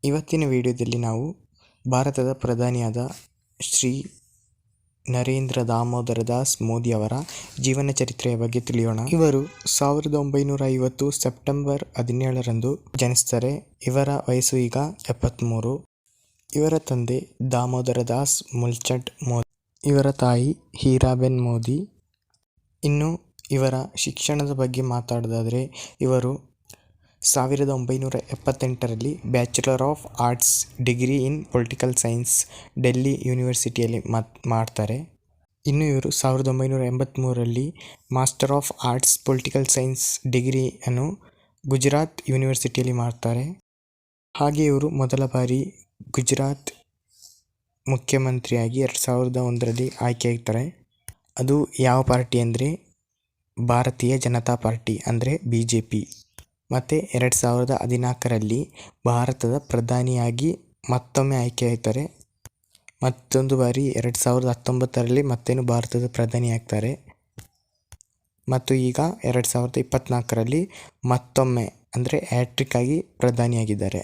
ಇವತ್ತಿನ ವಿಡಿಯೋದಲ್ಲಿ ನಾವು ಭಾರತದ ಪ್ರಧಾನಿಯಾದ ಶ್ರೀ ನರೇಂದ್ರ ದಾಮೋದರ ದಾಸ್ ಮೋದಿ ಅವರ ಜೀವನ ಚರಿತ್ರೆಯ ಬಗ್ಗೆ ತಿಳಿಯೋಣ. ಇವರು 1950 ಸೆಪ್ಟೆಂಬರ್ 17ರಂದು ಜನಿಸ್ತಾರೆ. ಇವರ ವಯಸ್ಸು ಈಗ 73. ಇವರ ತಂದೆ ದಾಮೋದರ ದಾಸ್ ಮುಲ್ಚಂದ್ ಮೋದಿ, ಇವರ ತಾಯಿ ಹೀರಾಬೆನ್ ಮೋದಿ. ಇನ್ನು ಇವರ ಶಿಕ್ಷಣದ ಬಗ್ಗೆ ಮಾತಾಡೋದಾದರೆ ಇವರು 1978ರಲ್ಲಿ bachelor of arts degree in political science Delhi ಯೂನಿವರ್ಸಿಟಿಯಲ್ಲಿ ಮಾಡ್ತಾರೆ. ಇನ್ನು ಇವರು 1983ರಲ್ಲಿ master of arts political science ಡಿಗ್ರಿಯನ್ನು ಗುಜರಾತ್ ಯೂನಿವರ್ಸಿಟಿಯಲ್ಲಿ ಮಾಡ್ತಾರೆ. ಹಾಗೆ ಇವರು ಮೊದಲ ಬಾರಿ ಗುಜರಾತ್ ಮುಖ್ಯಮಂತ್ರಿಯಾಗಿ 2001ರಲ್ಲಿ ಆಯ್ಕೆಯಾಗ್ತಾರೆ. ಅದು ಯಾವ ಪಾರ್ಟಿ ಅಂದರೆ ಭಾರತೀಯ ಜನತಾ ಪಾರ್ಟಿ ಅಂದರೆ BJP. ಮತ್ತು 2014ರಲ್ಲಿ ಭಾರತದ ಪ್ರಧಾನಿಯಾಗಿ ಮತ್ತೊಮ್ಮೆ ಆಯ್ಕೆಯಾಗ್ತಾರೆ. ಮತ್ತೊಂದು ಬಾರಿ 2019ರಲ್ಲಿ ಮತ್ತೇನು ಭಾರತದ ಪ್ರಧಾನಿ ಆಗ್ತಾರೆ. ಮತ್ತು ಈಗ 2024ರಲ್ಲಿ ಮತ್ತೊಮ್ಮೆ ಅಂದರೆ ಹ್ಯಾಟ್ರಿಕ್ ಆಗಿ ಪ್ರಧಾನಿಯಾಗಿದ್ದಾರೆ.